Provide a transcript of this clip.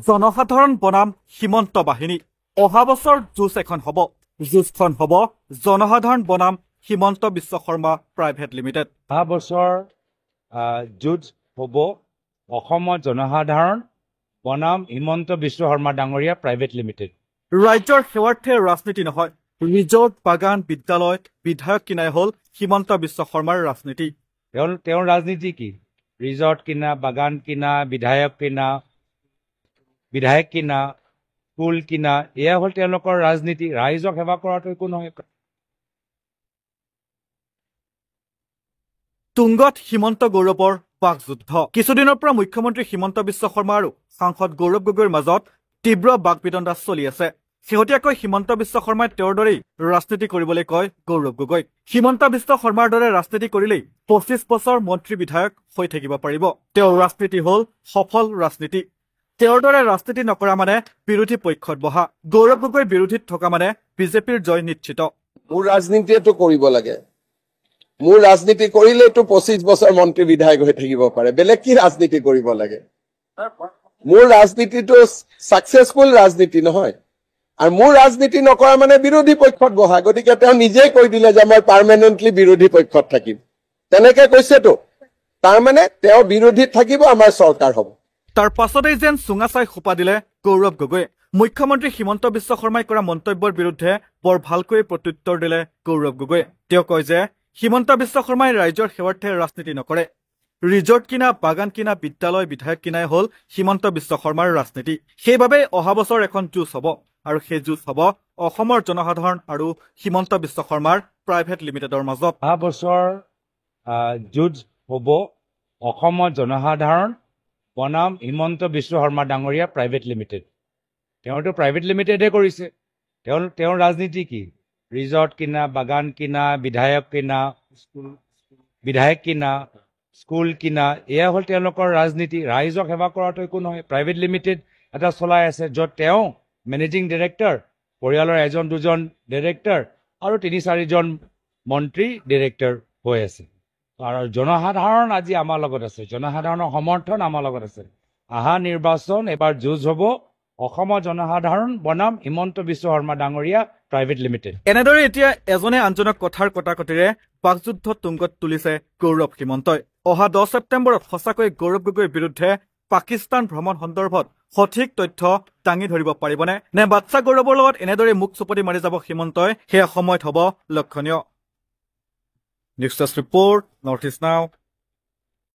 জনসাধাৰণ বনাম সীমন্ত বাহিনী অহা বছৰ যুঁজ এখন হ'ব যুঁজখন হ'ব জনসাধাৰণ বনাম হিমন্ত বিশ্ব শৰ্মা প্ৰাইভেট লিমিটেড অহা বছৰ যুঁজ হ'ব অসমৰ জনসাধাৰণ বনাম হিমন্ত বিশ্ব শৰ্মা ডাঙৰীয়া প্ৰাইভেট লিমিটেড ৰাজ্যৰ সেৱাৰ্থে ৰাজনীতি নহয় ৰিজৰ্ট বাগান বিদ্যালয় বিধায়ক কিনাই হ'ল হিমন্ত বিশ্ব শৰ্মাৰ ৰাজনীতি তেওঁৰ ৰাজনীতি কি ৰিজৰ্ট কিনা বাগান কিনা বিধায়ক কিনা স্কুল কিনা এয়া হ'ল তেওঁলোকৰ ৰাজনীতি ৰাইজক সেৱা কৰাটো একো নহয় তুংগত হিমন্ত গৌৰৱৰ বাকযুদ্ধ কিছুদিনৰ পৰা মুখ্যমন্ত্ৰী হিমন্ত বিশ্ব শৰ্মা আৰু সাংসদ গৌৰৱ গগৈৰ মাজত তীব্ৰ বাকবিতণ্ডা চলি আছে শেহতীয়াকৈ হিমন্ত বিশ্ব শৰ্মাই তেওঁৰ দৰেই ৰাজনীতি কৰিবলৈ কয় গৌৰৱ গগৈ হিমন্ত বিশ্ব শৰ্মাৰ দৰে ৰাজনীতি কৰিলেই 25 বছৰ মন্ত্ৰী বিধায়ক হৈ থাকিব পাৰিব তেওঁৰ ৰাজনীতি হ'ল সফল ৰাজনীতি তেওঁৰ দৰে ৰাজনীতি নকৰা মানে বিৰোধী পক্ষত বহা গৌৰৱ গগৈ বিৰোধীত থকা মানে বিজেপিৰ জয় নিশ্চিত মোৰ ৰাজনীতিটো কৰিব লাগে মোৰ ৰাজনীতি কৰিলেতো 25 বছৰ মন্ত্ৰী বিধায়ক হৈ থাকিব পাৰে বেলেগ কি ৰাজনীতি কৰিব লাগে মোৰ ৰাজনীতিটো সাকসেসফুল ৰাজনীতি নহয় আৰু মোৰ ৰাজনীতি নকৰা মানে বিৰোধী পক্ষত বহা গতিকে তেওঁ নিজে কৈ দিলে যে মই পাৰ্মানেন্টলি বিৰোধী পক্ষত থাকিম তেনেকৈ কৈছেতো তাৰ মানে তেওঁ বিৰোধীত থাকিব আমাৰ চৰকাৰ হ'ব তাৰ পাছতেই যেন চুঙাচাই খোপা দিলে গৌৰৱ গগৈ মুখ্যমন্ত্ৰী হিমন্ত বিশ্ব শৰ্মাই কৰা মন্তব্যৰ বিৰুদ্ধে বৰ ভালকৈ প্ৰত্যুত্তৰ দিলে গৌৰৱ গগৈ তেওঁ কয় যে হিমন্ত বিশ্ব শৰ্মাই ৰাজ্যৰ সেৱাৰ্থে ৰাজনীতি নকৰে ৰিজৰ্ট কিনা বাগান কিনা বিদ্যালয় বিধায়ক কিনাই হ'ল হিমন্ত বিশ্ব শৰ্মাৰ ৰাজনীতি সেইবাবে অহা বছৰ এখন যুঁজ হ'ব আৰু সেই যুঁজ হ'ব অসমৰ জনসাধাৰণ আৰু হিমন্ত বিশ্ব শৰ্মাৰ প্ৰাইভেট লিমিটেডৰ মাজত অহা বছৰ যুঁজ হ'ব অসমৰ জনসাধাৰণ বনাম হিমন্ত বিশ্ব শৰ্মা ডাঙৰীয়া প্ৰাইভেট লিমিটেড তেওঁতো প্ৰাইভেট লিমিটেডে কৰিছে তেওঁৰ ৰাজনীতি কি ৰিজৰ্ট কিনা বাগান কিনা বিধায়ক কিনা স্কুল কিনা এয়া হ'ল তেওঁলোকৰ ৰাজনীতি ৰাইজক সেৱা কৰাটো একো নহয় প্ৰাইভেট লিমিটেড এটা চলাই আছে য'ত তেওঁ মেনেজিং ডিৰেক্টৰ পৰিয়ালৰ এজন দুজন ডিৰেক্টৰ আৰু 3-4জন মন্ত্ৰী ডিৰেক্টৰ হৈ আছে আৰু জনসাধাৰণ আজি আমাৰ লগত আছে জনসাধাৰণৰ সমৰ্থন আমাৰ লগত আছে আহা নিৰ্বাচন এবাৰ যুঁজ হ'ব অসমৰ জনসাধাৰণ বনাম হিমন্ত বিশ্ব শৰ্মা ডাঙৰীয়া প্ৰাইভেট লিমিটেড এনেদৰে এতিয়া এজনে আনজনক কথাৰ কটাকটিৰে বাকযুদ্ধ তুংগত তুলিছে গৌৰৱ হিমন্তই অহা 10 ছেপ্টেম্বৰত সঁচাকৈ গৌৰৱ গগৈৰ বিৰুদ্ধে পাকিস্তান ভ্ৰমণ সন্দৰ্ভত সঠিক তথ্য দাঙি ধৰিব পাৰিবনে নে বাচ্চা গৌৰৱৰ লগত এনেদৰে মুখ চুপতি মাৰি যাব হিমন্তই সেয়া সময়ত হ'ব লক্ষণীয় নিউজ ৰিপৰ্ট নৰ্থ ইষ্ট নাও